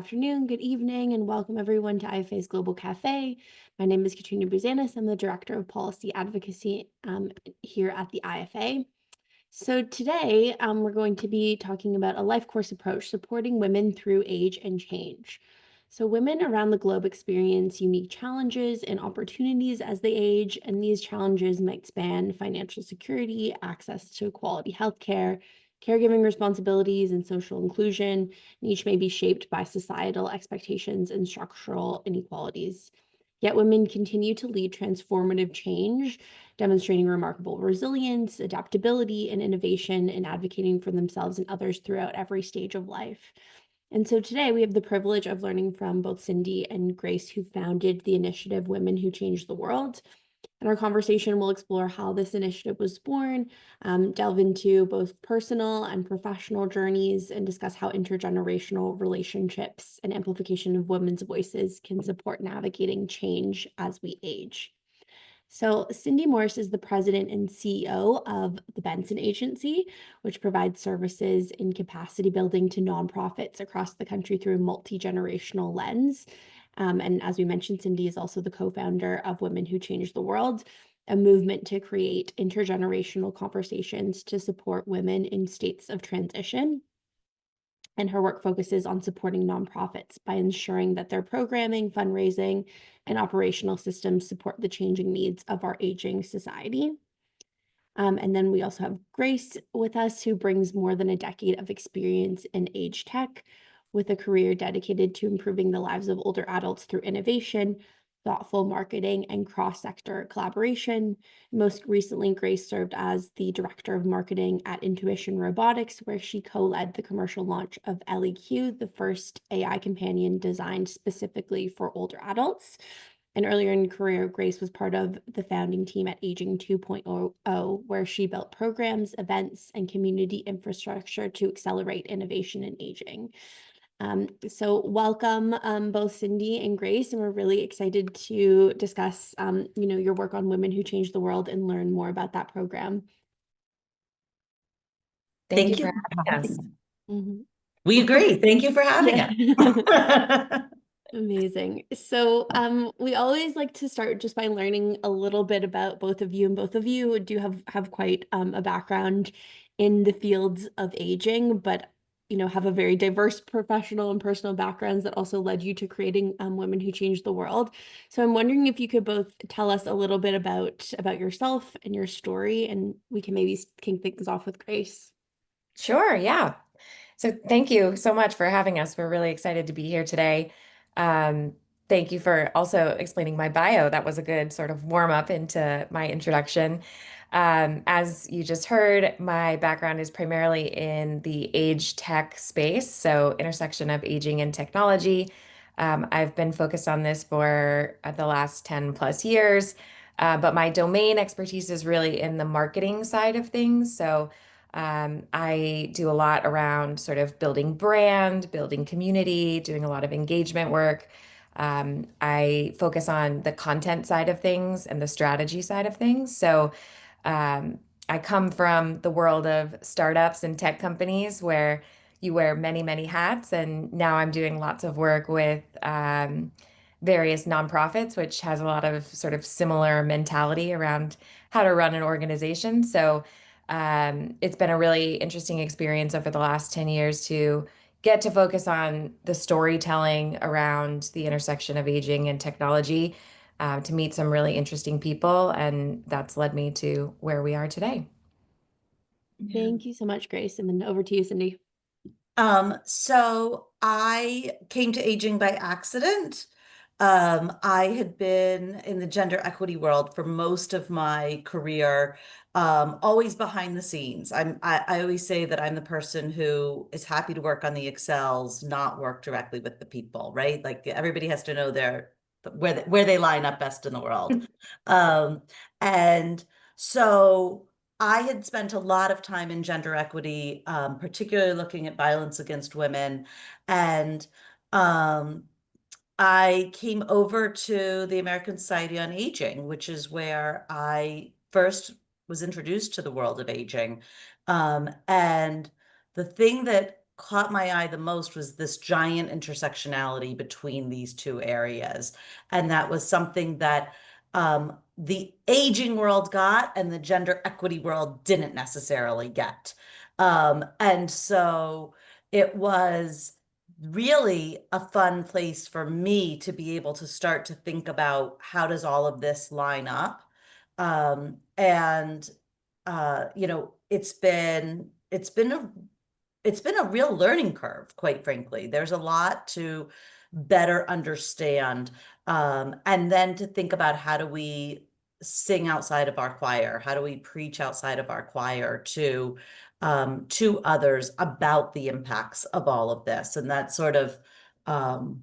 afternoon, good evening, and welcome everyone to IFA's Global Cafe. My name is Katrina Buzanis. I'm the Director of Policy Advocacy here at the IFA. So today we're going to be talking about a life course approach supporting women through age and change. So women around the globe experience unique challenges and opportunities as they age, and these challenges might span financial security, access to quality healthcare, caregiving responsibilities, and social inclusion, and each may be shaped by societal expectations and structural inequalities. Yet women continue to lead transformative change, demonstrating remarkable resilience, adaptability, and innovation, and advocating for themselves and others throughout every stage of life. And so today we have the privilege of learning from both Cindy and Grace, who founded the initiative Women Who Changed the World. In our conversation, we'll explore how this initiative was born, delve into both personal and professional journeys, and discuss how intergenerational relationships and amplification of women's voices can support navigating change as we age. So Cindy Morse is the president and CEO of the Benson Agency, which provides services in capacity building to nonprofits across the country through a multi-generational lens. And as we mentioned, Cindy is also the co-founder of Women Who Changed the World, a movement to create intergenerational conversations to support women in states of transition. And her work focuses on supporting nonprofits by ensuring that their programming, fundraising, and operational systems support the changing needs of our aging society. And then we also have Grace with us, who brings more than a decade of experience in age tech, with a career dedicated to improving the lives of older adults through innovation, thoughtful marketing, and cross-sector collaboration. Most recently, Grace served as the director of marketing at Intuition Robotics, where she co-led the commercial launch of LEQ, the first AI companion designed specifically for older adults. And earlier in her career, Grace was part of the founding team at Aging 2.0, where she built programs, events, and community infrastructure to accelerate innovation in aging. So welcome both Cindy and Grace, and we're really excited to discuss your work on Women Who Changed the World and learn more about that program. Thank you for having us. Mm-hmm. We agree. Thank you for having us. Amazing. So we always like to start just by learning a little bit about both of you, and both of you do have quite a background in the fields of aging, but have a very diverse professional and personal backgrounds that also led you to creating Women Who Changed the World. So I'm wondering if you could both tell us a little bit about yourself and your story, and we can maybe kick things off with Grace. Sure, yeah. So thank you so much for having us. We're really excited to be here today. Um, Thank you for also explaining my bio. That was a good sort of warm up into my introduction. As you just heard, my background is primarily in the age tech space, so intersection of aging and technology. I've been focused on this for the last 10 plus years, but my domain expertise is really in the marketing side of things. So I do a lot around sort of building brand, building community, doing a lot of engagement work. I focus on the content side of things and the strategy side of things. So I come from the world of startups and tech companies where you wear many, many hats. And now I'm doing lots of work with various nonprofits, which has a lot of sort of similar mentality around how to run an organization. So it's been a really interesting experience over the last 10 years to get to focus on the storytelling around the intersection of aging and technology, to meet some really interesting people. And that's led me to where we are today. Thank you so much, Grace. And then over to you, Cindy. So I came to aging by accident. I had been in the gender equity world for most of my career, always behind the scenes. I always say that I'm the person who is happy to work on the Excels, not work directly with the people, right? Like everybody has to know where they line up best in the world. And so I had spent a lot of time in gender equity, particularly looking at violence against women. And I came over to the American Society on Aging, which is where I first was introduced to the world of aging. And the thing that caught my eye the most was this giant intersectionality between these two areas. And that was something that the aging world got and the gender equity world didn't necessarily get. And so it was really a fun place for me to be able to start to think about how does all of this line up. And you know, it's been a real learning curve, quite frankly. There's a lot to better understand, and then to think about how do we sing outside of our choir? How do we preach outside of our choir to others about the impacts of all of this? And um,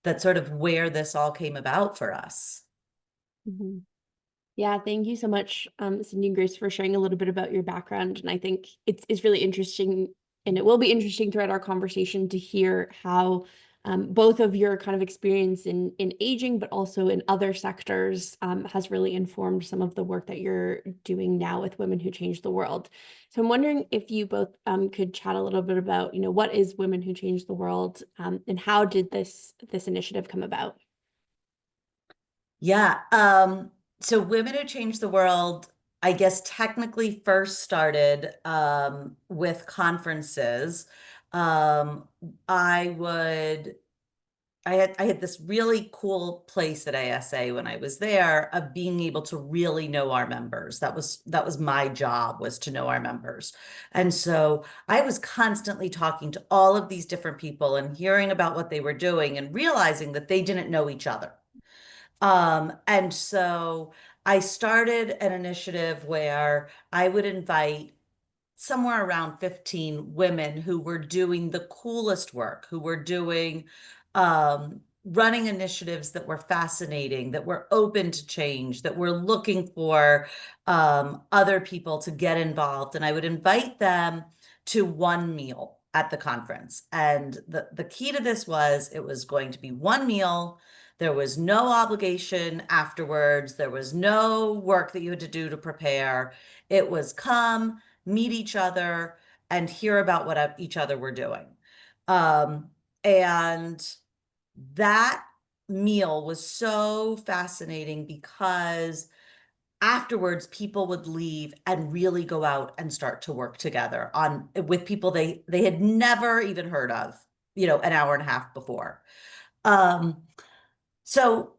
that's sort of where this all came about for us. Mhm. Yeah, thank you so much, Cindy and Grace, for sharing a little bit about your background. And I think it's really interesting, and it will be interesting throughout our conversation to hear how both of your kind of experience in aging, but also in other sectors, has really informed some of the work that you're doing now with Women Who Change the World. So I'm wondering if you both could chat a little bit about, what is Women Who Change the World, and how did this initiative come about? Yeah. So Women Who Change the World, I guess technically first started with conferences. Um, I would I had this really cool place at ASA when I was there of being able to really know our members. That was my job, was to know our members. And so I was constantly talking to all of these different people and hearing about what they were doing and realizing that they didn't know each other. And so I started an initiative where I would invite somewhere around 15 women who were doing the coolest work, who were doing running initiatives that were fascinating, that were open to change, that were looking for other people to get involved. And I would invite them to one meal at the conference. And the key to this was it was going to be one meal. There was no obligation afterwards. There was no work that you had to do to prepare. It was come, meet each other, and hear about what each other were doing. And that meal was so fascinating because afterwards people would leave and really go out and start to work together on with people they had never even heard of, an hour and a half before. Um, so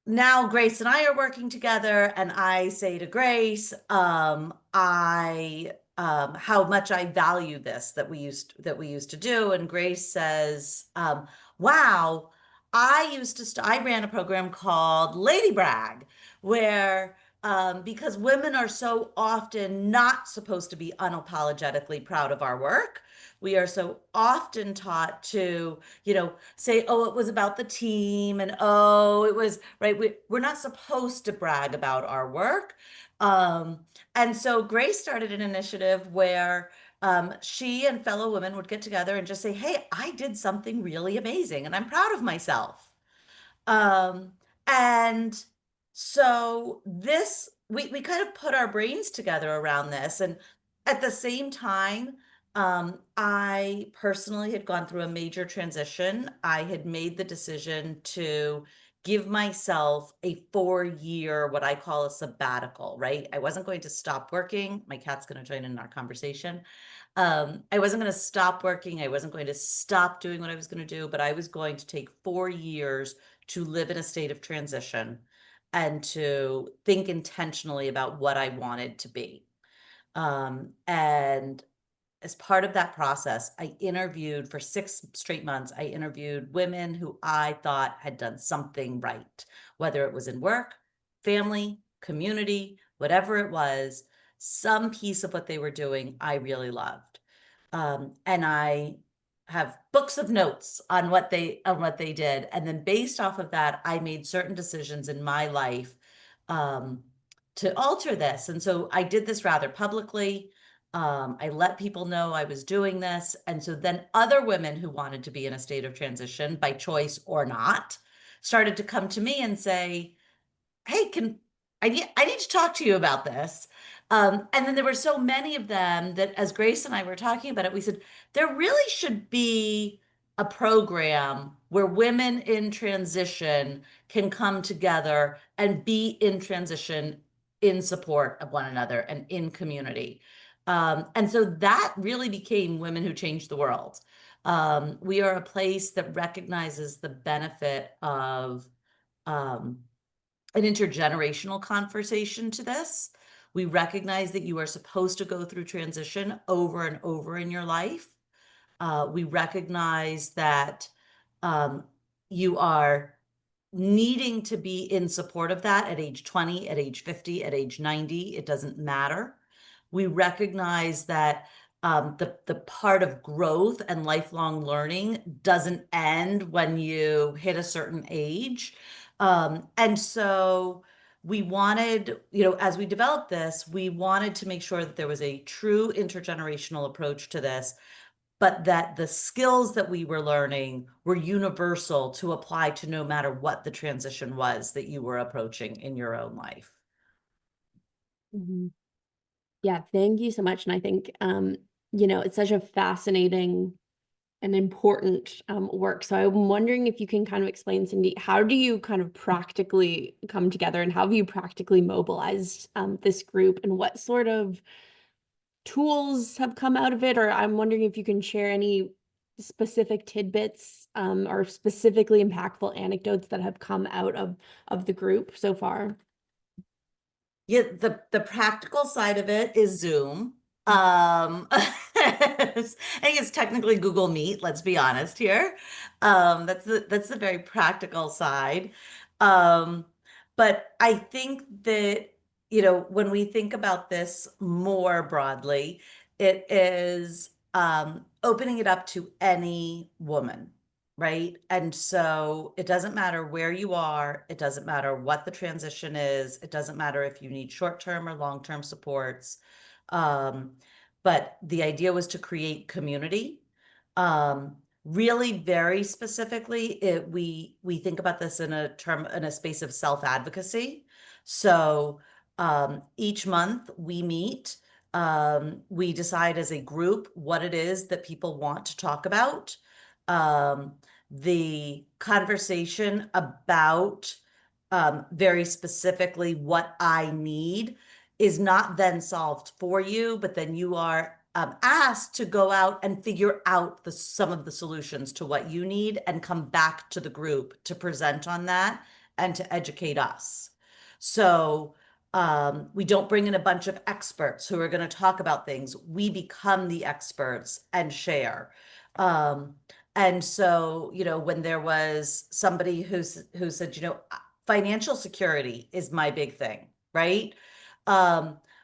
now Grace and I are working together, and I say to Grace, I how much I value this that we used to do, and Grace says, "Wow, I ran a program called Lady Brag, where because women are so often not supposed to be unapologetically proud of our work, we are so often taught to, say, oh, it was about the team, and oh, it was right. We're not supposed to brag about our work. And so Grace started an initiative where she and fellow women would get together and just say, hey, I did something really amazing and I'm proud of myself. Um, and so we kind of put our brains together around this. And at the same time, I personally had gone through a major transition. I had made the decision to give myself a 4-year, what I call a sabbatical, right? I wasn't going to stop working. My cat's going to join in our conversation. I wasn't going to stop working. I wasn't going to stop doing what I was going to do, but I was going to take 4 years to live in a state of transition and to think intentionally about what I wanted to be. And as part of that process, I interviewed for 6 straight months. I interviewed women who I thought had done something right, whether it was in work, family, community, whatever it was, some piece of what they were doing I really loved. And I have books of notes on what they did. And then based off of that, I made certain decisions in my life um, to alter this. And so I did this rather publicly. I let people know I was doing this. And so then other women who wanted to be in a state of transition by choice or not started to come to me and say, hey, I need to talk to you about this. And then there were so many of them that as Grace and I were talking about it, we said there really should be a program where women in transition can come together and be in transition in support of one another and in community. And so that really became Women Who Changed the World. We are a place that recognizes the benefit of um, an intergenerational conversation to this. We recognize that you are supposed to go through transition over and over in your life. We recognize that um, you are needing to be in support of that at age 20, at age 50, at age 90. It doesn't matter. We recognize that the part of growth and lifelong learning doesn't end when you hit a certain age. And so we wanted, as we developed this, we wanted to make sure that there was a true intergenerational approach to this, but that the skills that we were learning were universal to apply to no matter what the transition was that you were approaching in your own life. Mhm. Yeah, thank you so much. And I think, it's such a fascinating and important work. So I'm wondering if you can kind of explain, Cindy, how do you kind of practically come together and how have you practically mobilized this group and what sort of tools have come out of it? Or I'm wondering if you can share any specific tidbits or specifically impactful anecdotes that have come out of the group so far. Yeah, the practical side of it is Zoom. I think it's technically Google Meet, let's be honest here. That's the very practical side. Um, but I think that, when we think about this more broadly, it is opening it up to any woman, right? And so it doesn't matter where you are, it doesn't matter what the transition is, it doesn't matter if you need short-term or long-term supports. Um, but the idea was to create community. Really very specifically, we think about this in a space of self-advocacy. So each month we meet, we decide as a group what it is that people want to talk about. Um, the conversation about very specifically what I need is not then solved for you, but then you are asked to go out and figure out some of the solutions to what you need and come back to the group to present on that and to educate us. So we don't bring in a bunch of experts who are going to talk about things. We become the experts and share. And so, when there was somebody who said, financial security is my big thing, right?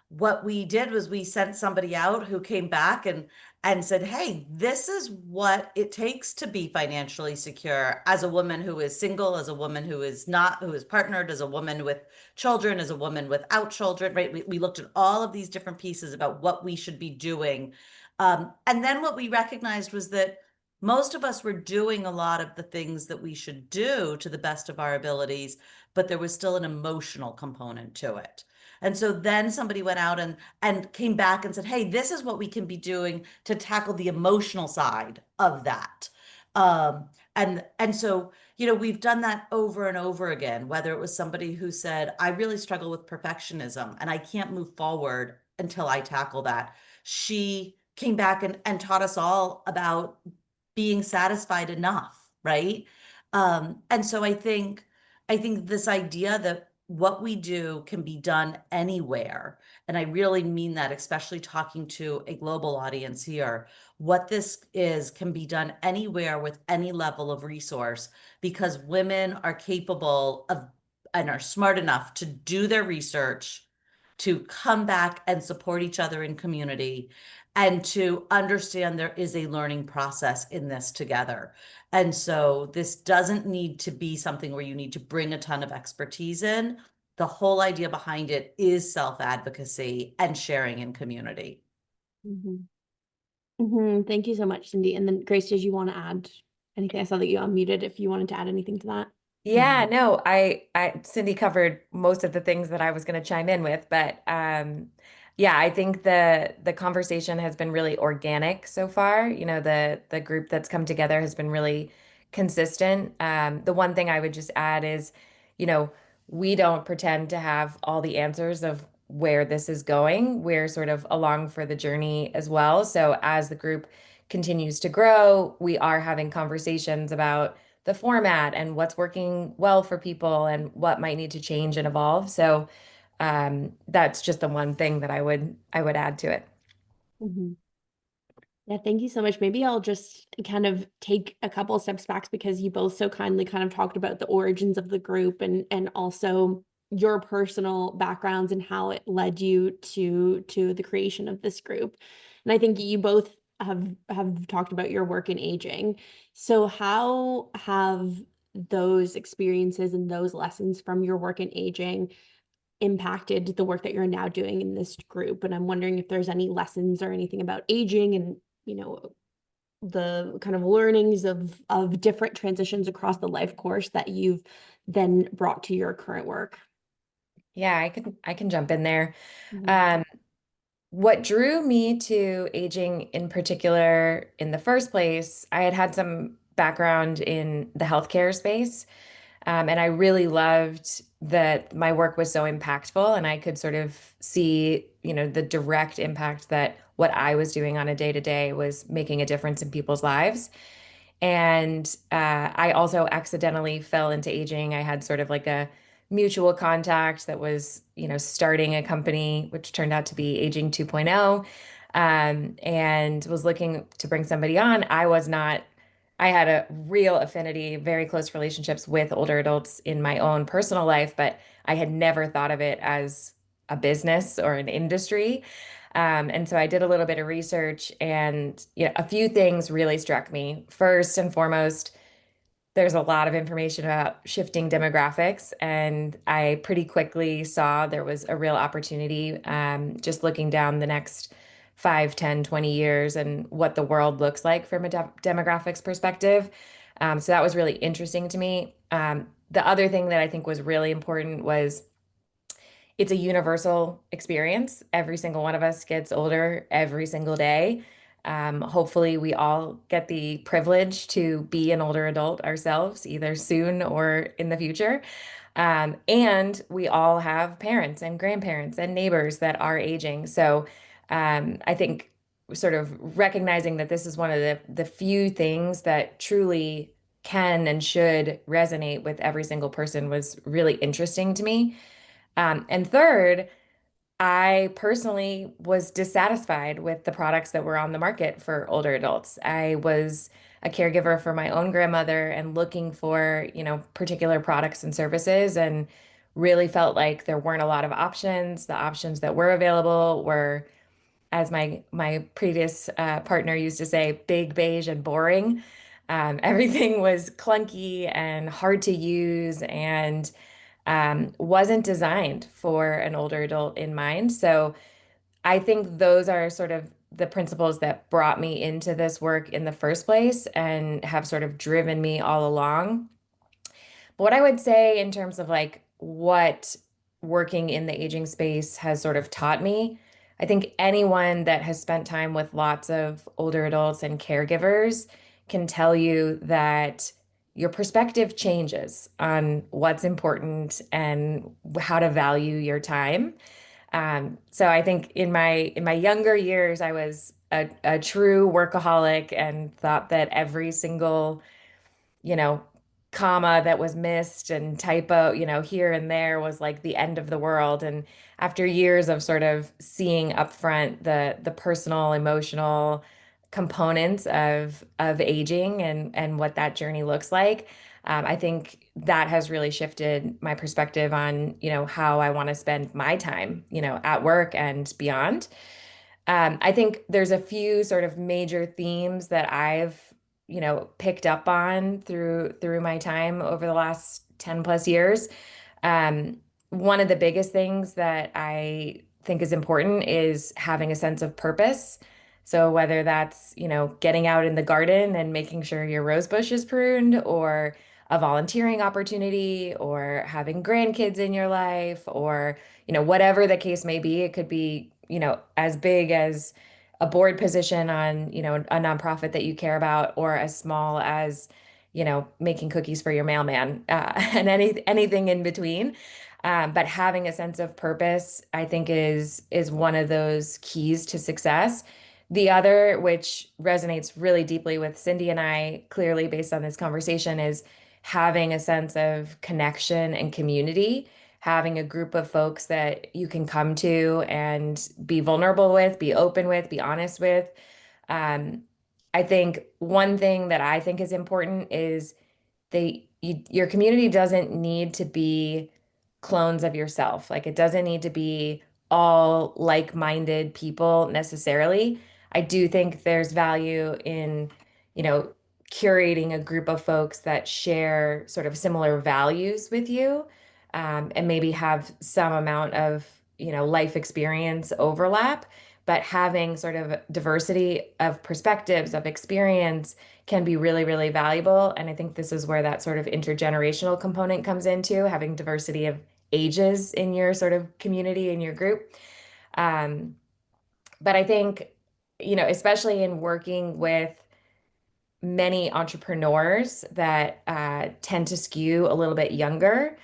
What we did was we sent somebody out who came back and said, hey, this is what it takes to be financially secure as a woman who is single, as a woman who is not, who is partnered, as a woman with children, as a woman without children, right? We looked at all of these different pieces about what we should be doing. And then what we recognized was that most of us were doing a lot of the things that we should do to the best of our abilities, but there was still an emotional component to it. And so then somebody went out and came back and said, hey, this is what we can be doing to tackle the emotional side of that. And so, we've done that over and over again, whether it was somebody who said, I really struggle with perfectionism and I can't move forward until I tackle that. She came back and taught us all about being satisfied enough, right? And so I think this idea that what we do can be done anywhere, and I really mean that, especially talking to a global audience here, what this is can be done anywhere with any level of resource because women are capable of and are smart enough to do their research, to come back and support each other in community, and to understand there is a learning process in this together. And so this doesn't need to be something where you need to bring a ton of expertise in. The whole idea behind it is self-advocacy and sharing in community. Thank you so much, Cindy. And then Grace, did you want to add anything? I saw that you unmuted if you wanted to add anything to that. Yeah, no, Cindy covered most of the things that I was going to chime in with, but yeah, I think the conversation has been really organic so far. You know, the group that's come together has been really consistent. The one thing I would just add is, you know, we don't pretend to have all the answers of where this is going. We're sort of along for the journey as well. So as the group continues to grow, we are having conversations about the format and what's working well for people and what might need to change and evolve. So that's just the one thing that I would add to it. Mhm. Yeah, thank you so much. Maybe I'll just kind of take a couple of steps back because you both so kindly kind of talked about the origins of the group and also your personal backgrounds and how it led you to the creation of this group. And I think you both have talked about your work in aging. So how have those experiences and those lessons from your work in aging impacted the work that you're now doing in this group? And I'm wondering if there's any lessons or anything about aging and, you know, the kind of learnings of different transitions across the life course that you've then brought to your current work. Yeah, I can jump in there. Mhm. Um, what drew me to aging in particular in the first place, I had had some background in the healthcare space. And I really loved that my work was so impactful and I could sort of see, you know, the direct impact that what I was doing on a day to day was making a difference in people's lives. And I also accidentally fell into aging. I had sort of like a mutual contact that was, you know, starting a company, which turned out to be Aging 2.0, and was looking to bring somebody on. I was not, I had a real affinity, very close relationships with older adults in my own personal life, but I had never thought of it as a business or an industry. And so I did a little bit of research, and you know, a few things really struck me. First and foremost, there's a lot of information about shifting demographics, and I pretty quickly saw there was a real opportunity just looking down the next 5, 10, 20 years and what the world looks like from a demographics perspective. So that was really interesting to me. The other thing that I think was really important was it's a universal experience. Every single one of us gets older every single day. Hopefully, we all get the privilege to be an older adult ourselves, either soon or in the future. And we all have parents and grandparents and neighbors that are aging. So I think sort of recognizing that this is one of the few things that truly can and should resonate with every single person was really interesting to me. And third, I personally was dissatisfied with the products that were on the market for older adults. I was a caregiver for my own grandmother and looking for, you know, particular products and services and really felt like there weren't a lot of options. The options that were available were, as my previous partner used to say, big, beige, and boring. Everything was clunky and hard to use and wasn't designed for an older adult in mind. So I think those are sort of the principles that brought me into this work in the first place and have sort of driven me all along. But what I would say in terms of like what working in the aging space has sort of taught me, I think anyone that has spent time with lots of older adults and caregivers can tell you that your perspective changes on what's important and how to value your time. So I think in my younger years, I was a true workaholic and thought that every single, you know, comma that was missed and typo, you know, here and there was like the end of the world. And after years of sort of seeing upfront the personal, emotional components of aging and what that journey looks like, I think that has really shifted my perspective on, you know, how I want to spend my time, you know, at work and beyond. I think there's a few sort of major themes that I've, you know, picked up on through my time over the last 10 plus years. Um, One of the biggest things that I think is important is having a sense of purpose. So whether that's, you know, getting out in the garden and making sure your rose bush is pruned or a volunteering opportunity or having grandkids in your life, or, whatever the case may be. It could be, as big as a board position on, a nonprofit that you care about, or as small as, making cookies for your mailman, and anything in between. But having a sense of purpose, I think, is one of those keys to success. The other, which resonates really deeply with Cindy and I, clearly based on this conversation, is having a sense of connection and community, having a group of folks that you can come to and be vulnerable with, be open with, be honest with. Um, I think one thing that I think is important is your community doesn't need to be clones of yourself. Like, it doesn't need to be all like-minded people necessarily. I do think there's value in, you know, curating a group of folks that share sort of similar values with you, and maybe have some amount of, life experience overlap, but having sort of diversity of perspectives, of experience, can be really, really valuable. And I think this is where that sort of intergenerational component comes into, having diversity of ages in your sort of community, in your group. Um, but I think, especially in working with many entrepreneurs that tend to skew a little bit younger,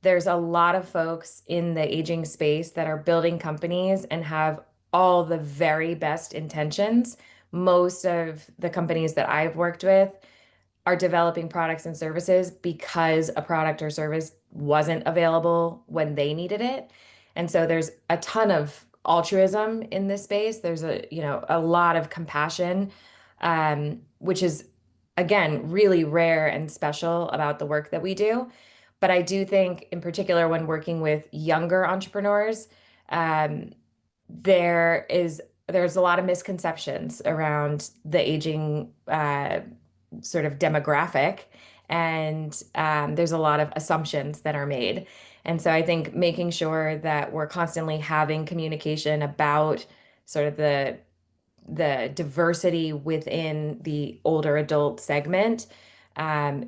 there's a lot of folks in the aging space that are building companies and have all the very best intentions. Most of the companies that I've worked with are developing products and services because a product or service wasn't available when they needed it. And so there's a ton of altruism in this space. There's a lot of compassion, which is, again, really rare and special about the work that we do. But I do think, in particular, when working with younger entrepreneurs, um, there's a lot of misconceptions around the aging sort of demographic, and there's a lot of assumptions that are made. And so I think making sure that we're constantly having communication about sort of the diversity within the older adult segment,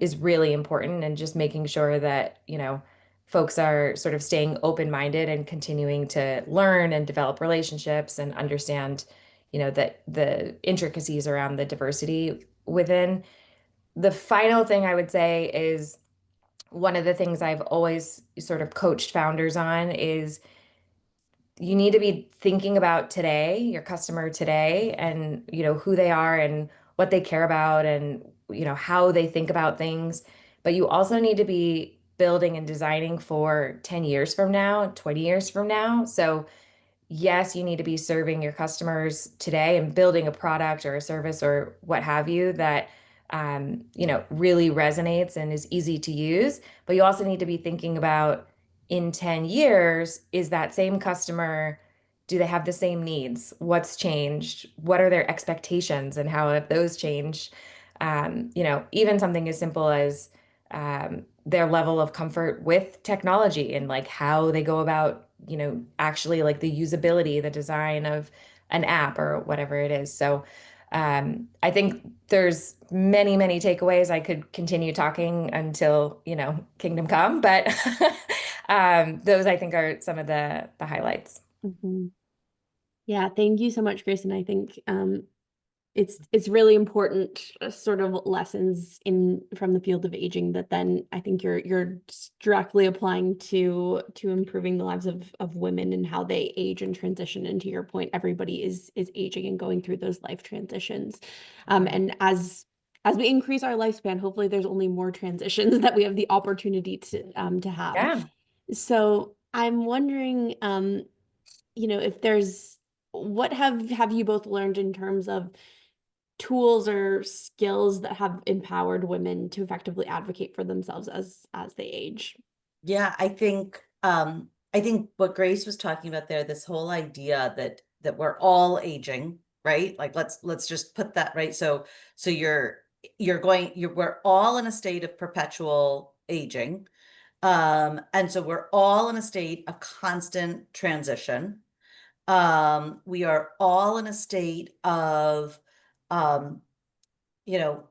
is really important, and just making sure that, folks are sort of staying open-minded and continuing to learn and develop relationships and understand, that the intricacies around the diversity within. The final thing I would say is, one of the things I've always sort of coached founders on is, you need to be thinking about today, your customer today, and who they are and what they care about, and how they think about things. But you also need to be building and designing for 10 years from now, 20 years from now. So yes, you need to be serving your customers today and building a product or a service or what have you that really resonates and is easy to use. But you also need to be thinking about, in 10 years, is that same customer, do they have the same needs? What's changed? What are their expectations, and how have those changed? Even something as simple as their level of comfort with technology, and like how they go about, actually, like the usability, the design of an app or whatever it is. So I think there's many, many takeaways. I could continue talking until, kingdom come, but those, I think, are some of the highlights. Mhm. Yeah, thank you so much, Grace. And I think it's really important sort of lessons in from the field of aging that then I think you're directly applying to improving the lives of women and how they age and transition. And to your point, everybody is aging and going through those life transitions. And as we increase our lifespan, hopefully there's only more transitions that we have the opportunity to have. Yeah. So I'm wondering, if there's what have you both learned in terms of tools or skills that have empowered women to effectively advocate for themselves as they age? Yeah, I think what Grace was talking about there, this whole idea that we're all aging, right? Like let's just put that right. So we're all in a state of perpetual aging. And so we're all in a state of constant transition. We are all in a state of um, you know,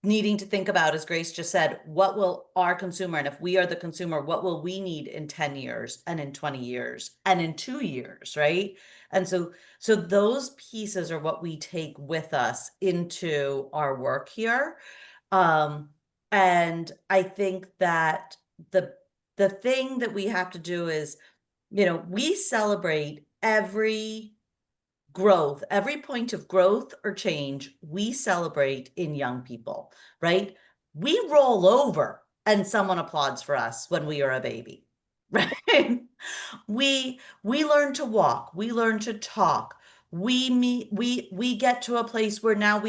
needing to think about, as Grace just said, what will our consumer, and if we are the consumer, what will we need in 10 years and in 20 years and in 2 years, right? And so those pieces are what we take with us into our work here. And I think that the thing that we have to do is, we celebrate every growth, every point of growth or change we celebrate in young people, right? We roll over and someone applauds for us when we are a baby, right? We learn to walk, we learn to talk. We get to a place where now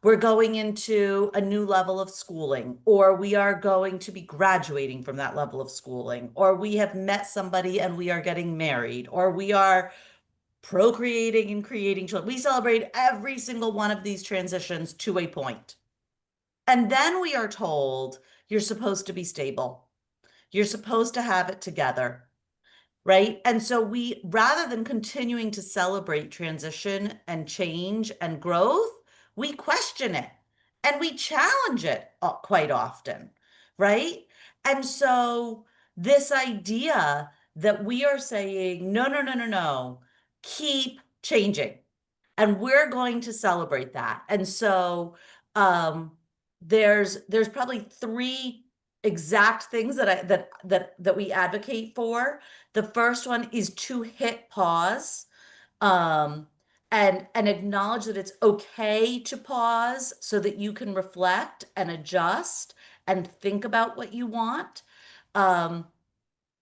we're going into a new level of schooling, or we are going to be graduating from that level of schooling, or we have met somebody and we are getting married, or we are procreating and creating children. We celebrate every single one of these transitions to a point. And then we are told you're supposed to be stable. You're supposed to have it together, right? And so we, rather than continuing to celebrate transition and change and growth, we question it and we challenge it quite often, right? And so this idea that we are saying, no, no, no, no, no, keep changing. And we're going to celebrate that. And so there's probably three exact things that we advocate for. The first one is to hit pause, and acknowledge that it's okay to pause so that you can reflect and adjust and think about what you want.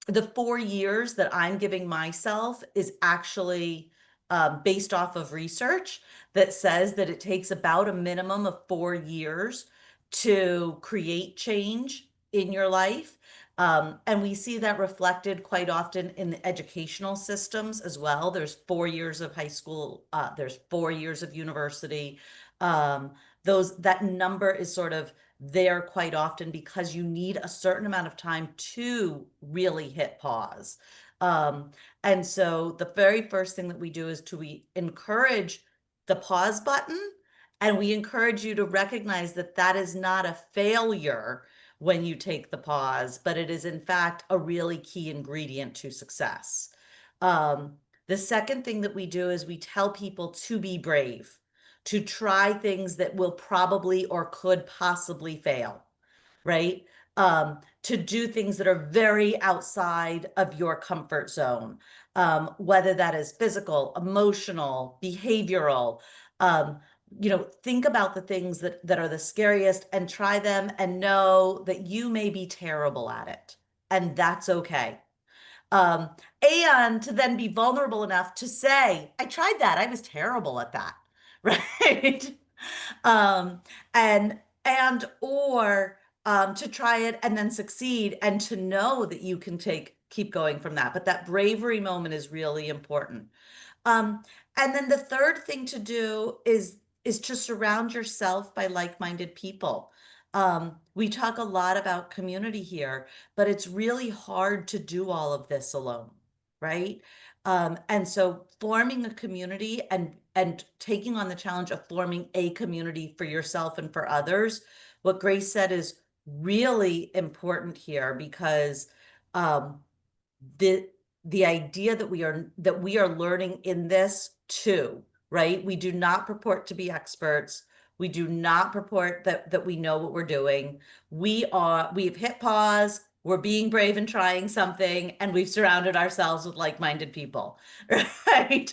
The 4 years that I'm giving myself is actually based off of research that says that it takes about a minimum of 4 years to create change in your life. And we see that reflected quite often in the educational systems as well. There's 4 years of high school, there's 4 years of university. That number is sort of there quite often because you need a certain amount of time to really hit pause. And so the very first thing that we do is we encourage the pause button, and we encourage you to recognize that that is not a failure when you take the pause, but it is in fact a really key ingredient to success. The second thing that we do is we tell people to be brave, to try things that will probably or could possibly fail, right? To do things that are very outside of your comfort zone, whether that is physical, emotional, behavioral. Think about the things that are the scariest and try them and know that you may be terrible at it, and that's okay. And to then be vulnerable enough to say, I tried that, I was terrible at that, right? um, or to try it and then succeed, and to know that you can keep going from that. But that bravery moment is really important. Um, and then the third thing to do is to surround yourself by like-minded people. We talk a lot about community here, but it's really hard to do all of this alone, right? And so forming a community and taking on the challenge of forming a community for yourself and for others, what Grace said is really important here, because the the idea that we are learning in this too, right? We do not purport to be experts. We do not purport that we know what we're doing. We've hit pause, we're being brave and trying something, and we've surrounded ourselves with like-minded people, right?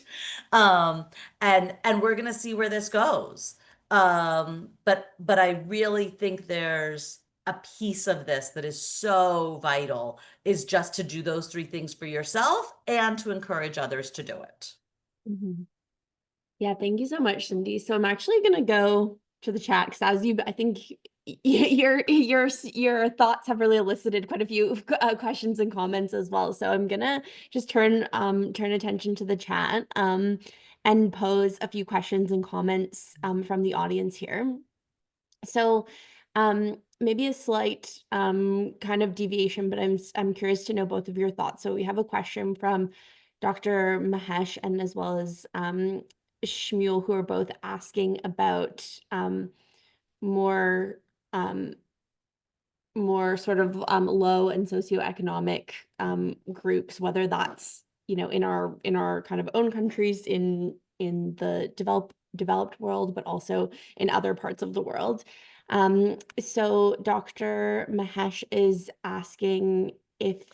And we're gonna see where this goes. But I really think there's a piece of this that is so vital, is just to do those three things for yourself and to encourage others to do it. Mhm. Yeah, thank you so much, Cindy. So I'm actually going to go to the chat because I think your thoughts have really elicited quite a few questions and comments as well. So I'm gonna just turn attention to the chat and pose a few questions and comments from the audience here. So maybe a slight kind of deviation, but I'm curious to know both of your thoughts. So we have a question from Dr. Mahesh and as well as Shmuel, who are both asking about more more sort of low and socioeconomic groups, whether that's, you know, in our kind of own countries in the developed world, but also in other parts of the world. So Dr. Mahesh is asking if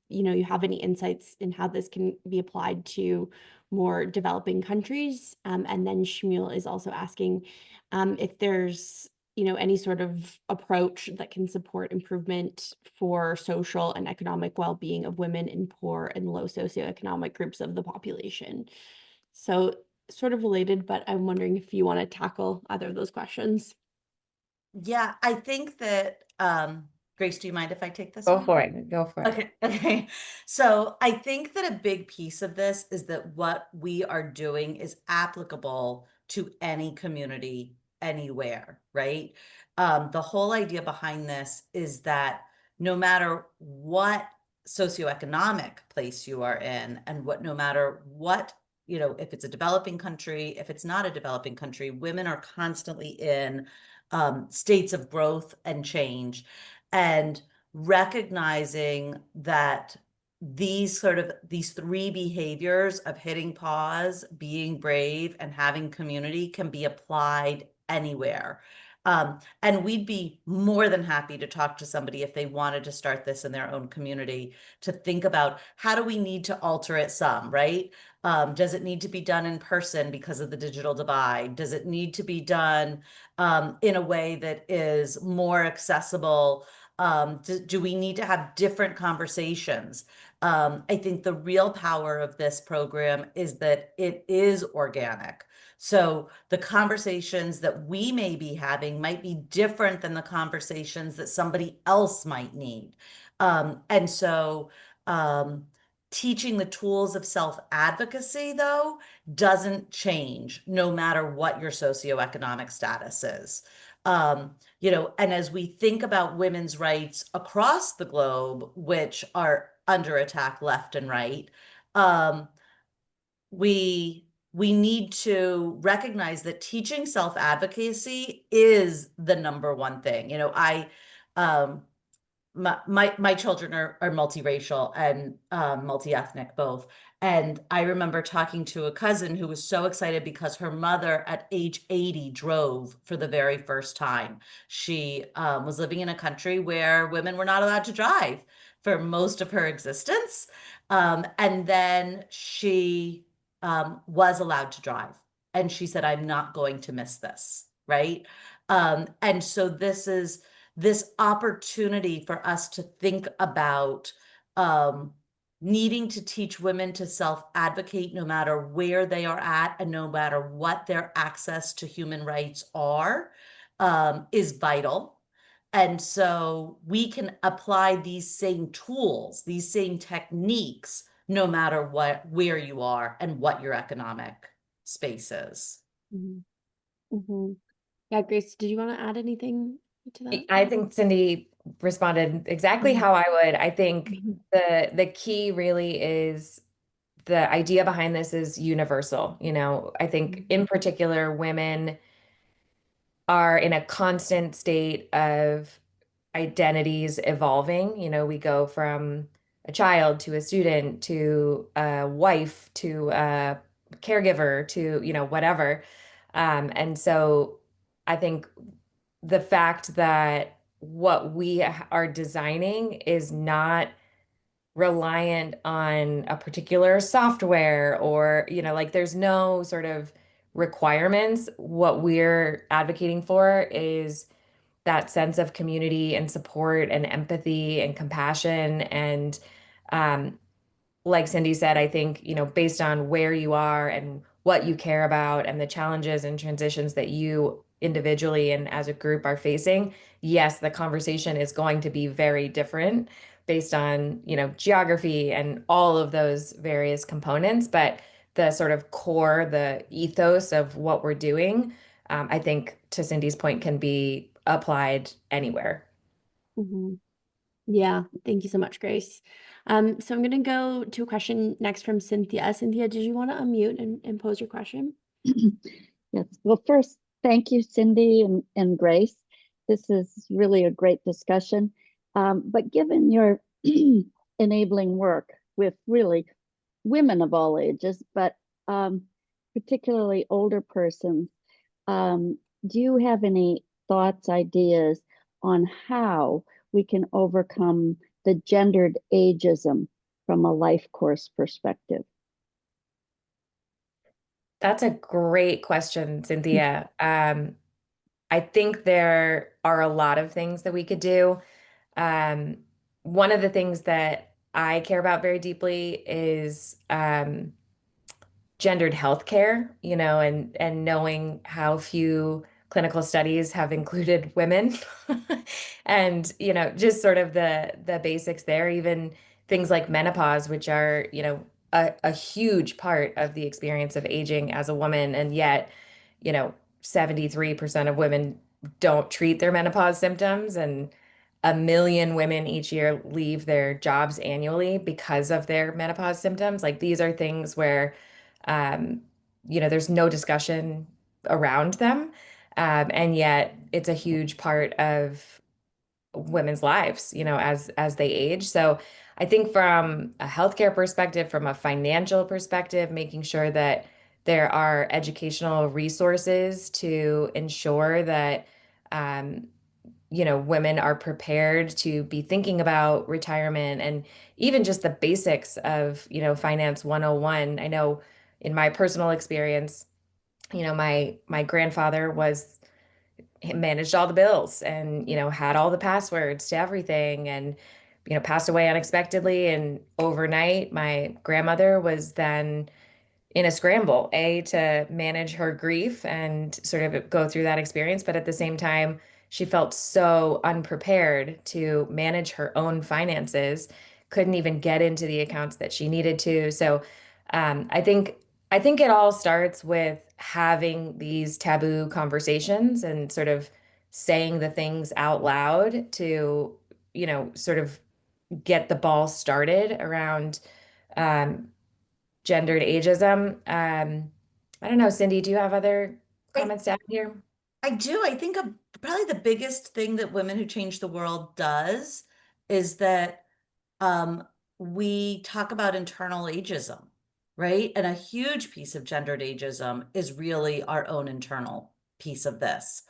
you know, you have any insights in how this can be applied to more developing countries. And then Shmuel is also asking if there's, you know, any sort of approach that can support improvement for social and economic well-being of women in poor and low socioeconomic groups of the population. So sort of related, but I'm wondering if you want to tackle either of those questions. Yeah, I think that, Grace, do you mind if I take this Go one? for it. Go for it. Okay, okay. So I think that a big piece of this is that what we are doing is applicable to any community anywhere, right? The whole idea behind this is that no matter what socioeconomic place you are in, and what no matter what, you know, if it's a developing country, if it's not a developing country, women are constantly in states of growth and change. And recognizing that these three behaviors of hitting pause, being brave, and having community can be applied anywhere. And we'd be more than happy to talk to somebody if they wanted to start this in their own community, to think about how do we need to alter it some, right? Does it need to be done in person because of the digital divide? Does it need to be done in a way that is more accessible? Do we need to have different conversations? I think the real power of this program is that it is organic. So the conversations that we may be having might be different than the conversations that somebody else might need. And so teaching the tools of self-advocacy, though, doesn't change no matter what your socioeconomic status is. You know, and as we think about women's rights across the globe, which are under attack left and right, we need to recognize that teaching self-advocacy is the number one thing. You know, um, my children are multiracial and multi-ethnic both. And I remember talking to a cousin who was so excited because her mother at age 80 drove for the very first time. She was living in a country where women were not allowed to drive for most of her existence. And then she was allowed to drive. And she said, I'm not going to miss this, right? And so this opportunity for us to think about needing to teach women to self-advocate no matter where they are at and no matter what their access to human rights are, is vital. And so we can apply these same tools, these same techniques, no matter where you are and what your economic space is. Mm-hmm. Mm-hmm. Yeah, Grace, did you want to add anything to that? I think Cindy responded exactly Mhm. how I would. I think Mhm. the key really is the idea behind this is universal. You know, I think in particular, women are in a constant state of identities evolving. You know, we go from a child to a student to a wife to a caregiver to, you know, whatever. And so I think the fact that what we are designing is not reliant on a particular software or, you know, like there's no sort of requirements. What we're advocating for is that sense of community and support and empathy and compassion. And um, like Cindy said, I think, you know, based on where you are and what you care about and the challenges and transitions that you individually and as a group are facing, yes, the conversation is going to be very different based on, you know, geography and all of those various components. But the sort of core, the ethos of what we're doing, I think to Cindy's point, can be applied anywhere. Mhm. Yeah, thank you so much, Grace. So I'm gonna go to a question next from Cynthia. Cynthia, did you want to unmute and pose your question? Yes. Well, first, thank you, Cindy and Grace. this is really a great discussion. But given your enabling work with really women of all ages, but particularly older persons, do you have any thoughts, ideas on how we can overcome the gendered ageism from a life course perspective? That's a great question, Cynthia. I think there are a lot of things that we could do. Um, One of the things that I care about very deeply is gendered healthcare, and knowing how few clinical studies have included women. And, just sort of the basics there, even things like menopause, which are, a huge part of the experience of aging as a woman. And yet, you know, 73% of women don't treat their menopause symptoms, and 1 million women each year leave their jobs annually because of their menopause symptoms. Like, these are things where um, there's no discussion around them. And yet it's a huge part of women's lives, as they age. So I think from a healthcare perspective, from a financial perspective, making sure that there are educational resources to ensure that um, women are prepared to be thinking about retirement, and even just the basics of, finance 101. I know in my personal experience, my grandfather was managed all the bills and, had all the passwords to everything, and, passed away unexpectedly. And overnight, my grandmother was then in a scramble, to manage her grief and sort of go through that experience. But at the same time, she felt so unprepared to manage her own finances, couldn't even get into the accounts that she needed to. So I think it all starts with having these taboo conversations and sort of saying the things out loud to, sort of get the ball started around um, gendered ageism. I don't know, Cindy, do you have other I, comments to add here? I do. I think probably the biggest thing that Women Who Change the World does is that um, we talk about internal ageism, right? And a huge piece of gendered ageism is really our own internal piece of this.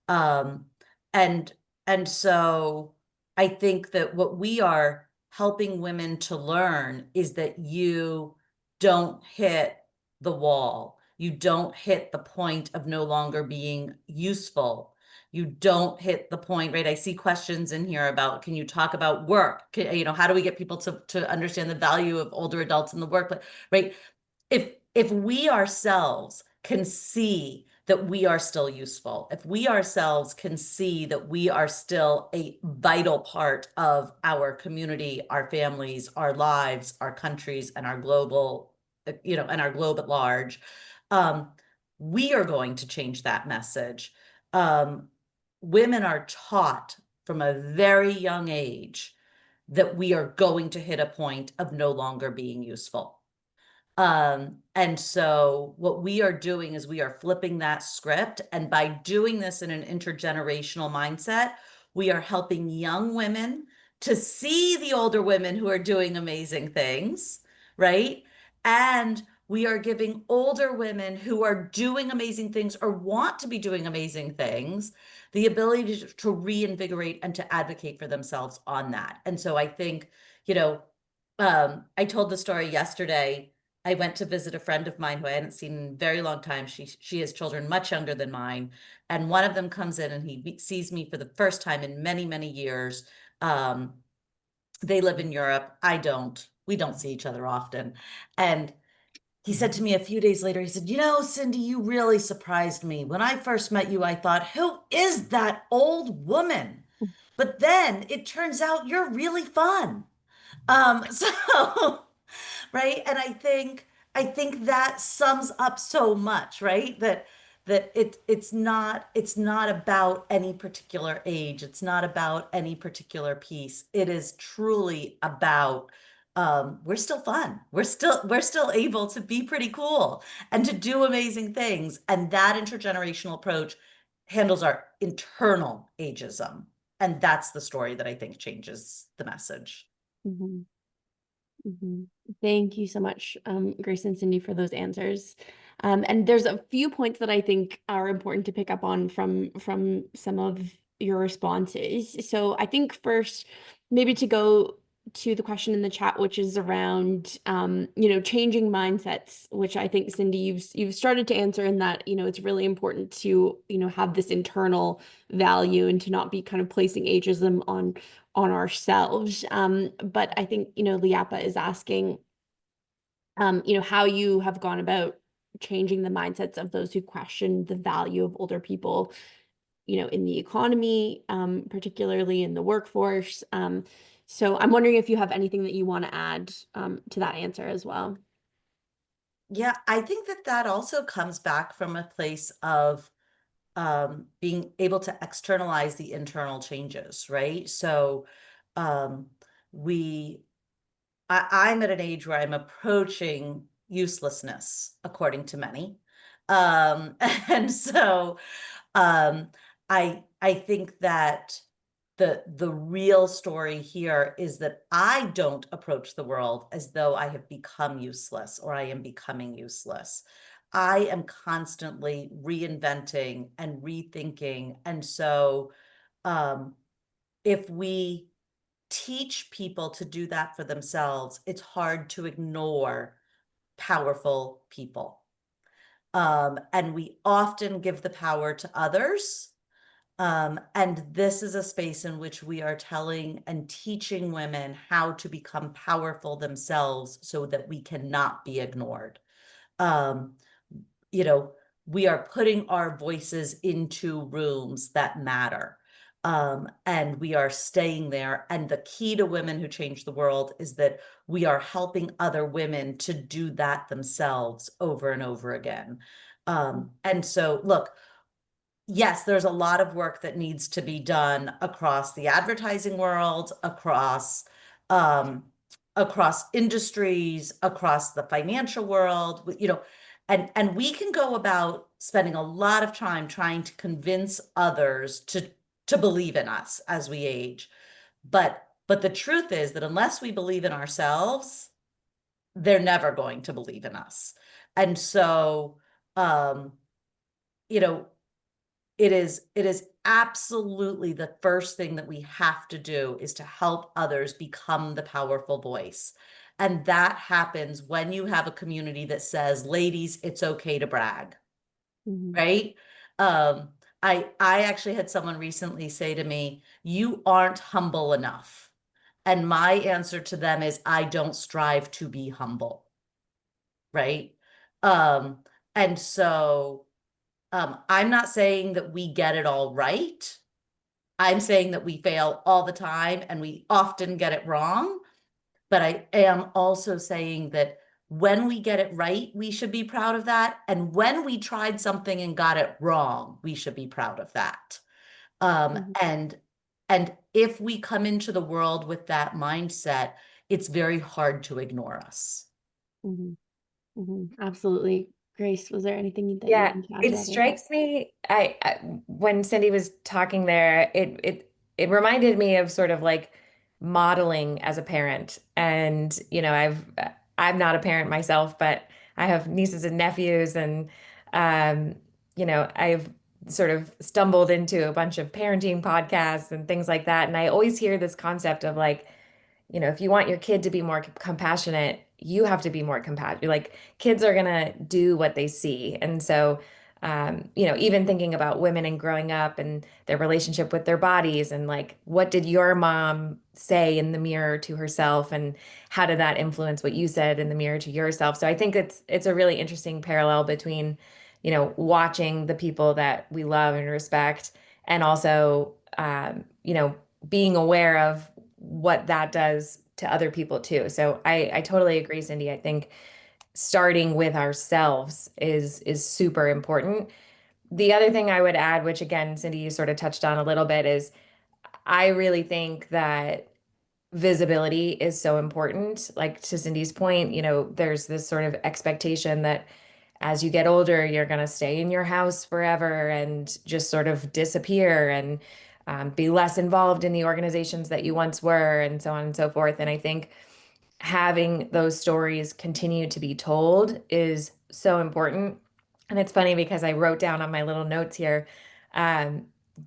Um, and and so I think that what we are helping women to learn is that you don't hit the wall. You don't hit the point of no longer being useful. You don't hit the point, right? I see questions in here about, can you talk about work? How do we get people to understand the value of older adults in the workplace, right? If we ourselves can see that we are still useful, if we ourselves can see that we are still a vital part of our community, our families, our lives, our countries, and our global, and our globe at large, um, we are going to change that message. Um, Women are taught from a very young age that we are going to hit a point of no longer being useful. And so what we are doing is we are flipping that script. And by doing this in an intergenerational mindset, we are helping young women to see the older women who are doing amazing things, right? And we are giving older women who are doing amazing things or want to be doing amazing things the ability to reinvigorate and to advocate for themselves on that. And so I think, I told the story yesterday. I went to visit a friend of mine who I hadn't seen in a very long time. She has children much younger than mine, and one of them comes in and he sees me for the first time in many, many years. Um, they live in Europe. I don't. We don't see each other often. And he said to me a few days later, he said, Cindy, you really surprised me. When I first met you, I thought, who is that old woman? But then it turns out you're really fun. So right. And I think that sums up so much, right? That it's not about any particular age. It's not about any particular piece. It is truly about we're still fun. We're still able to be pretty cool and to do amazing things. And that intergenerational approach handles our internal ageism. And that's the story that I think changes the message. Mm-hmm. Mm-hmm. Thank you so much, Grace and Cindy, for those answers. And there's a few points that I think are important to pick up on from some of your responses. So I think first, maybe to go to the question in the chat, which is around changing mindsets, which I think, Cindy, you've started to answer in that, it's really important to, have this internal value and to not be kind of placing ageism on ourselves. But I think, Liapa is asking, how you have gone about changing the mindsets of those who question the value of older people, in the economy, particularly in the workforce. So I'm wondering if you have anything that you want to add to that answer as well. Yeah, I think that also comes back from a place of being able to externalize the internal changes, right? So um, I'm at an age where I'm approaching uselessness, according to many. And so um, I think that the real story here is that I don't approach the world as though I have become useless or I am becoming useless. I am constantly reinventing and rethinking. And so um, if we teach people to do that for themselves, it's hard to ignore powerful people. And we often give the power to others. And this is a space in which we are telling and teaching women how to become powerful themselves so that we cannot be ignored. Um, you know, we are putting our voices into rooms that matter. And we are staying there. And the key to Women Who Change the World is that we are helping other women to do that themselves over and over again. And so, look, yes, there's a lot of work that needs to be done across the advertising world, um, across industries, across the financial world, and we can go about spending a lot of time trying to convince others to believe in us as we age. But the truth is that unless we believe in ourselves, they're never going to believe in us. And so, um, you know, it is absolutely the first thing that we have to do is to help others become the powerful voice. And that happens when you have a community that says, ladies, it's okay to brag, Mm-hmm. right? Um, I actually had someone recently say to me, you aren't humble enough. And my answer to them is, I don't strive to be humble, right? Um, and so I'm not saying that we get it all right. I'm saying that we fail all the time and we often get it wrong. But I am also saying that when we get it right, we should be proud of that. And when we tried something and got it wrong, we should be proud of that. Um, Mm-hmm. and and if we come into the world with that mindset, it's very hard to ignore us. Mm-hmm. Mm-hmm. Absolutely. Grace, was there anything that you Yeah, wanted to add to it that answer? strikes me. I when Cindy was talking there, it reminded me of sort of like modeling as a parent. And I'm not a parent myself, but I have nieces and nephews, and um, I've sort of stumbled into a bunch of parenting podcasts and things like that. And I always hear this concept of like, if you want your kid to be more compassionate, you have to be more compassionate. Like kids are gonna do what they see. And so, even thinking about women and growing up and their relationship with their bodies and like, what did your mom say in the mirror to herself? And how did that influence what you said in the mirror to yourself? So I think it's a really interesting parallel between, watching the people that we love and respect and also, being aware of what that does to other people too. So I totally agree, Cindy. I think starting with ourselves is super important. The other thing I would add, which again, Cindy, you sort of touched on a little bit, is I really think that visibility is so important. Like to Cindy's point, there's this sort of expectation that as you get older, you're going to stay in your house forever and just sort of disappear and be less involved in the organizations that you once were, and so on and so forth. And I think having those stories continue to be told is so important. And it's funny because I wrote down on my little notes here, um,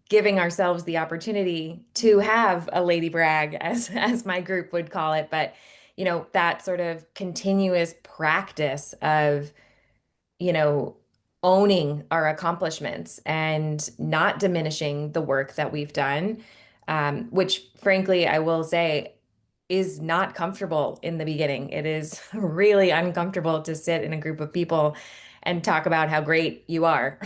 giving ourselves the opportunity to have a lady brag, as my group would call it, but that sort of continuous practice of you know, owning our accomplishments and not diminishing the work that we've done, which frankly, I will say is not comfortable in the beginning. It is really uncomfortable to sit in a group of people and talk about how great you are,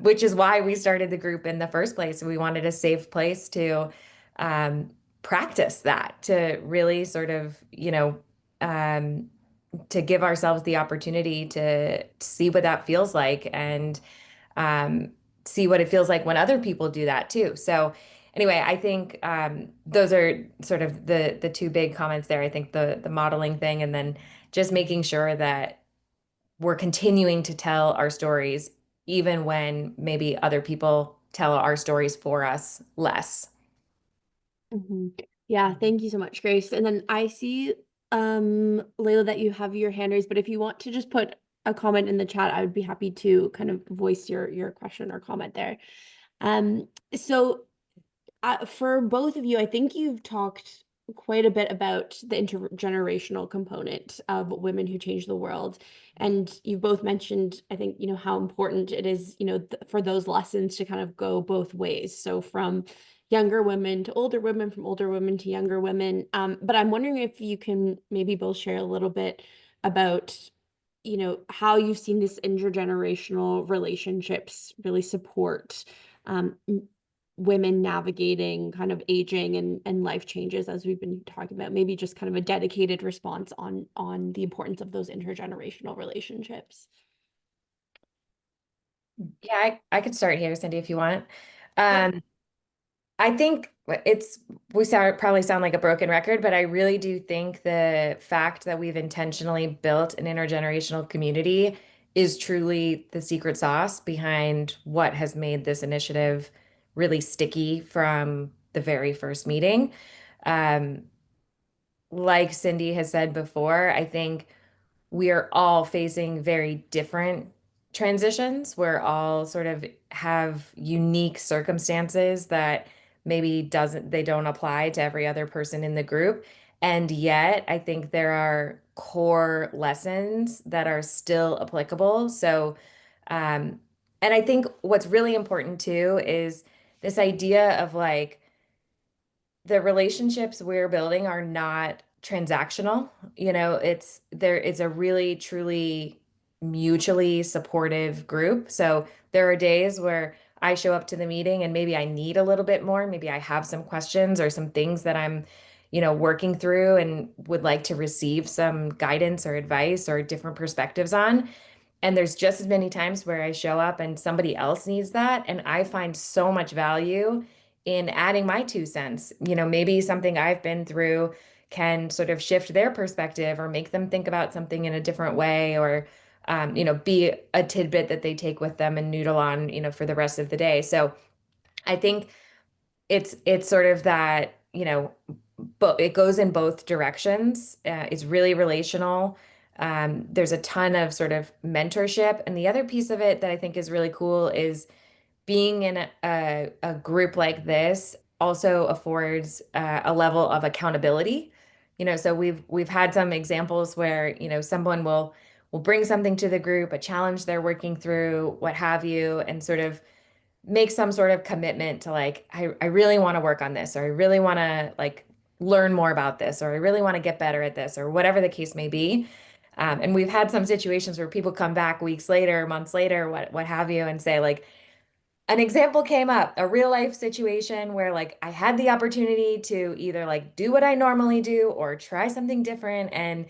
which is why we started the group in the first place. We wanted a safe place to um, practice that, to really sort of, um, to give ourselves the opportunity to see what that feels like and um, see what it feels like when other people do that too. So anyway, I think those are sort of the two big comments there. I think the modeling thing, and then just making sure that we're continuing to tell our stories even when maybe other people tell our stories for us less. Yeah, thank you so much, Grace. And then I see, Layla, that you have your hand raised, but if you want to just put a comment in the chat, I would be happy to kind of voice your question or comment there. So for both of you, I think you've talked quite a bit about the intergenerational component of women who change the world. And you both mentioned, I think, how important it is, for those lessons to kind of go both ways. So from younger women to older women, from older women to younger women. But I'm wondering if you can maybe both share a little bit about how you've seen this intergenerational relationships really support women navigating kind of aging and life changes, as we've been talking about. Maybe just kind of a dedicated response on the importance of those intergenerational relationships. Yeah, I could start here, Cindy, if you want. Yeah. I think probably sound like a broken record, but I really do think the fact that we've intentionally built an intergenerational community is truly the secret sauce behind what has made this initiative really sticky from the very first meeting. Um, like Cindy has said before, I think we are all facing very different transitions. We're all sort of have unique circumstances that maybe they don't apply to every other person in the group. And yet, I think there are core lessons that are still applicable. So, um, and I think what's really important too is this idea of like, the relationships we're building are not transactional. It's a really truly mutually supportive group. So there are days where I show up to the meeting and maybe I need a little bit more. Maybe I have some questions or some things that I'm, working through and would like to receive some guidance or advice or different perspectives on. And there's just as many times where I show up and somebody else needs that. And I find so much value in adding my 2 cents. Maybe something I've been through can sort of shift their perspective or make them think about something in a different way, or, be a tidbit that they take with them and noodle on, for the rest of the day. So I think it's sort of that, but it goes in both directions. It's really relational. There's a ton of sort of mentorship. And the other piece of it that I think is really cool is being in a group like this also affords a level of accountability. So we've had some examples where, someone will bring something to the group, a challenge they're working through, what have you, and sort of make some sort of commitment to like, I really want to work on this, or I really want to like learn more about this, or I really want to get better at this, or whatever the case may be. And we've had some situations where people come back weeks later, months later, what have you, and say like, an example came up, a real life situation where like I had the opportunity to either like do what I normally do or try something different. And,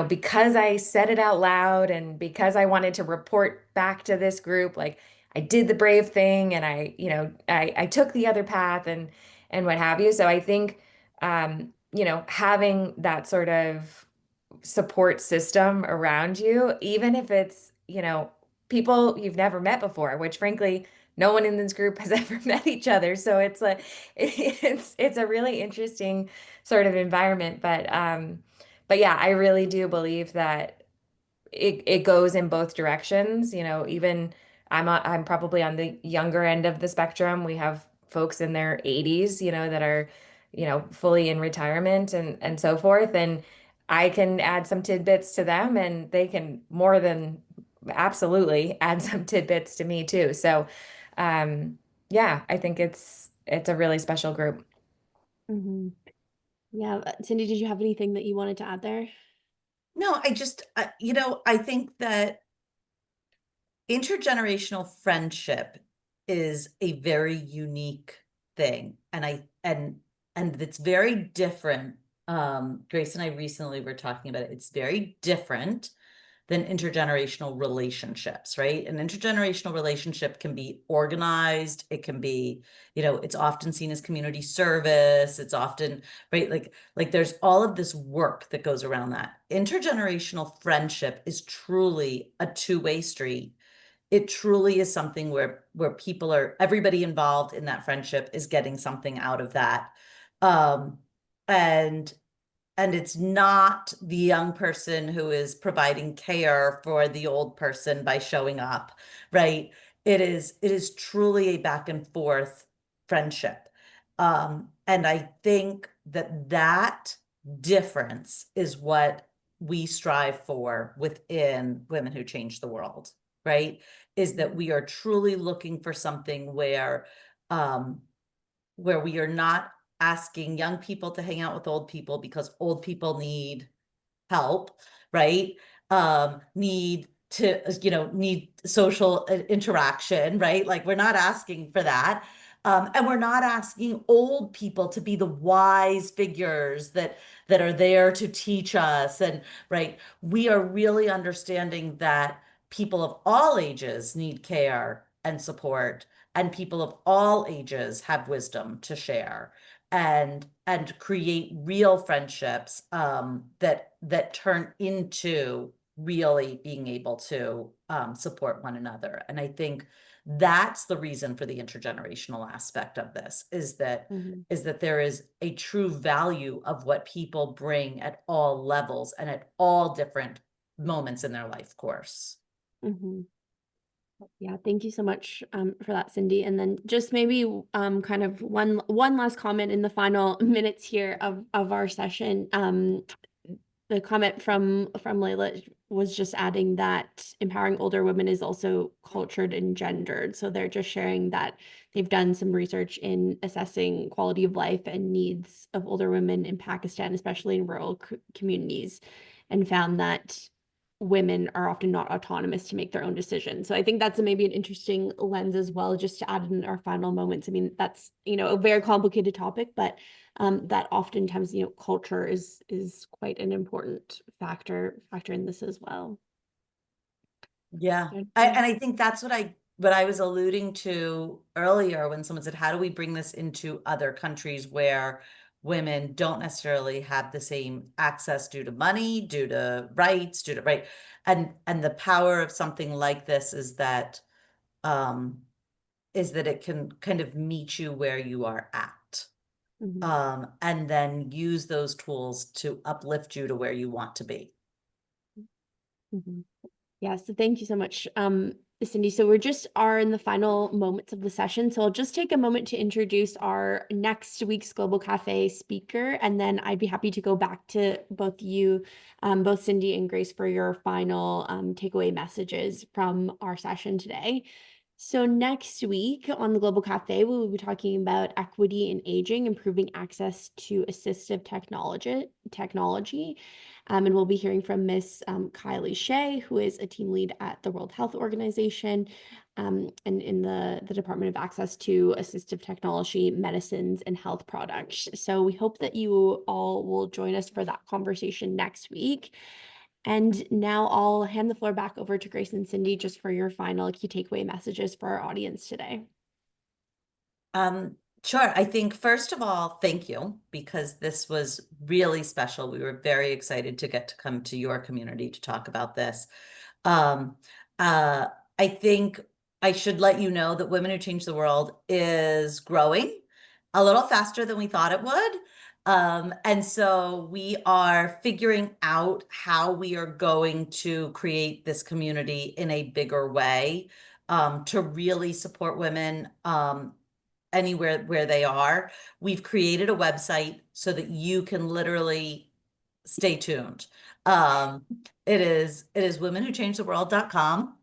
because I said it out loud and because I wanted to report back to this group, like I did the brave thing and I took the other path and what have you. So I think, having that sort of support system around you, even if it's, people you've never met before, which frankly, no one in this group has ever met each other. So it's like it's a really interesting sort of environment. But yeah, I really do believe that it goes in both directions. Even I'm probably on the younger end of the spectrum. We have folks in their 80s, that are, fully in retirement and so forth. And I can add some tidbits to them, and they can more than absolutely add some tidbits to me too. So, yeah, I think it's a really special group. Hmm. Yeah, Cindy, did you have anything that you wanted to add there? No, I think that intergenerational friendship is a very unique thing, and it's very different. Grace and I recently were talking about it. It's very different than intergenerational relationships, right? An intergenerational relationship can be organized. It can be, it's often seen as community service. It's often, right? Like there's all of this work that goes around that. Intergenerational friendship is truly a two-way street. It truly is something where everybody involved in that friendship is getting something out of that. Um, and it's not the young person who is providing care for the old person by showing up, right? It is truly a back and forth friendship. And I think that difference is what we strive for within Women Who Change the World, right? Is that we are truly looking for something where we are not asking young people to hang out with old people because old people need help, right? Need social interaction, right? Like we're not asking for that. And we're not asking old people to be the wise figures that are there to teach us. And right, we are really understanding that people of all ages need care and support, and people of all ages have wisdom to share and create real friendships that turn into really being able to support one another. And I think that's the reason for the intergenerational aspect of this is that Hmm. there is a true value of what people bring at all levels and at all different moments in their life course. Hmm. Yeah, thank you so much for that, Cindy. And then just maybe kind of one last comment in the final minutes here of our session. The comment from Layla was just adding that empowering older women is also cultured and gendered. So they're just sharing that they've done some research in assessing quality of life and needs of older women in Pakistan, especially in rural communities, and found that women are often not autonomous to make their own decisions. So I think that's maybe an interesting lens as well, just to add in our final moments. I mean, that's, a very complicated topic, but that oftentimes, culture is quite an important factor in this as well. Yeah. And, And I think that's what I was alluding to earlier when someone said, how do we bring this into other countries where women don't necessarily have the same access due to money, due to rights, right. And the power of something like this um is that it can kind of meet you where you are at. mhm, And then use those tools to uplift you to where you want to be. mhm. Yeah, so thank you so much, Cindy. So we're just are in the final moments of the session. So I'll just take a moment to introduce our next week's Global Cafe speaker, and then I'd be happy to go back to both you, both Cindy and Grace, for your final takeaway messages from our session today. So next week on the Global Cafe, we will be talking about equity in aging, improving access to assistive technology. And we'll be hearing from Miss Kylie Shea, who is a team lead at the World Health Organization and in the Department of Access to Assistive Technology, Medicines, and Health Products. So we hope that you all will join us for that conversation next week. And now I'll hand the floor back over to Grace and Cindy just for your final key takeaway messages for our audience today. Sure. I think first of all, thank you, because this was really special. We were very excited to get to come to your community to talk about this. Um, uh, I think I should let you know that Women Who Change the World is growing a little faster than we thought it would. And so we are figuring out how we are going to create this community in a bigger way, to really support women, anywhere where they are. We've created a website so that you can literally stay tuned. Um, it is womenwhochangetheworld.com.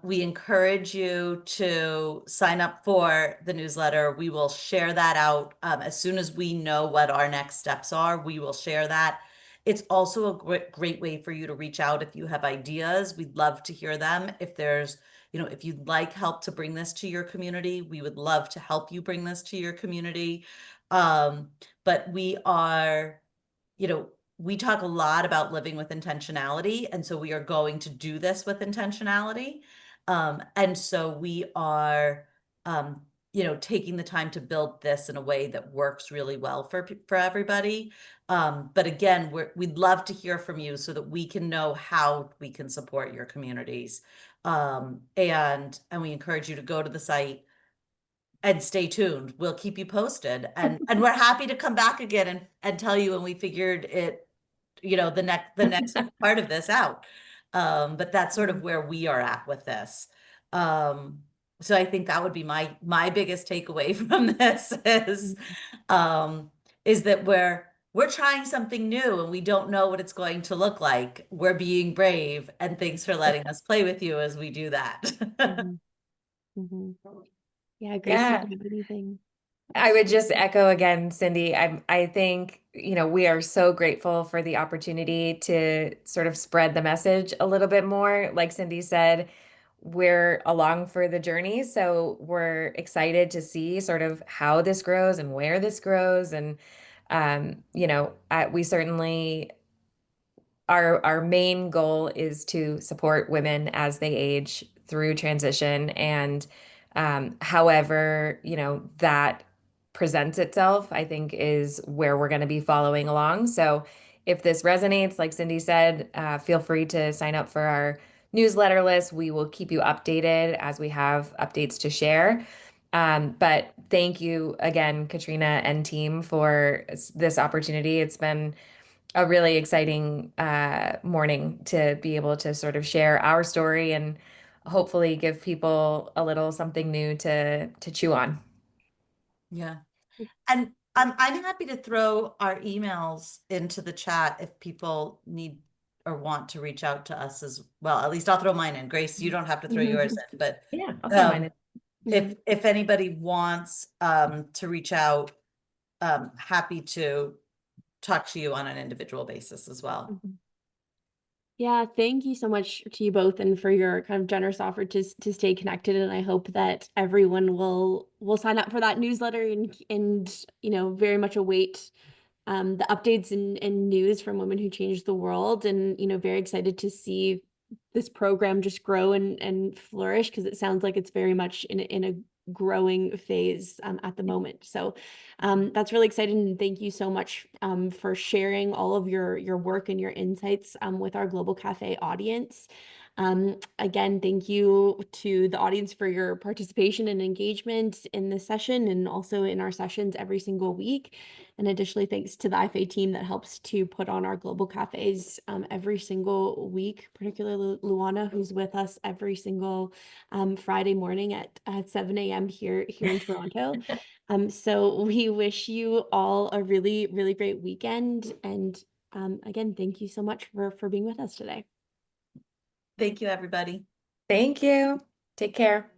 We encourage you to sign up for the newsletter. We will share that out, as soon as we know what our next steps are. We will share that. It's also a great way for you to reach out if you have ideas. We'd love to hear them. If there's, if you'd like help to bring this to your community, we would love to help you bring this to your community. But we are, you know, we talk a lot about living with intentionality, and so we are going to do this with intentionality. And so we are, taking the time to build this in a way that works really well for everybody. But again, we'd love to hear from you so that we can know how we can support your communities. And we encourage you to go to the site and stay tuned. We'll keep you posted, and we're happy to come back again and tell you when we figured it, the next part of this out. But that's sort of where we are at with this. So I think that would be my biggest takeaway from this is that we're trying something new and we don't know what it's going to look like. We're being brave, and thanks for letting us play with you as we do that. Yeah, Grace, Yeah. did you have anything? I would just echo again, Cindy. I think, we are so grateful for the opportunity to sort of spread the message a little bit more. Like Cindy said, we're along for the journey, so we're excited to see sort of how this grows and where this grows. And we certainly, our main goal is to support women as they age through transition, and however that presents itself, I think, is where we're going to be following along. So if this resonates, like Cindy said, feel free to sign up for our newsletter list. We will keep you updated as we have updates to share. But thank you again, Katrina and team, for this opportunity. It's been a really exciting morning to be able to sort of share our story and hopefully give people a little something new to chew on. Yeah. And I'm happy to throw our emails into the chat if people need or want to reach out to us as well. At least I'll throw mine in. Grace, you don't have to throw yours in, but Yeah, I'll throw mine in. if anybody wants to reach out, happy to talk to you on an individual basis as well. Yeah, thank you so much to you both and for your kind of generous offer to stay connected. And I hope that everyone will sign up for that newsletter and very much await the updates and news from Women Who Change the World. And very excited to see this program just grow and flourish, because it sounds like it's very much in a growing phase at the moment. So that's really exciting. And thank you so much for sharing all of your work and your insights with our Global Cafe audience. Again, thank you to the audience for your participation and engagement in this session and also in our sessions every single week. And additionally, thanks to the IFA team that helps to put on our Global Cafes every single week, particularly Luana, who's with us every single Friday morning at 7 a.m. here in Toronto. So we wish you all a really, really great weekend. And again, thank you so much for being with us today. Thank you, everybody. Thank you. Take care.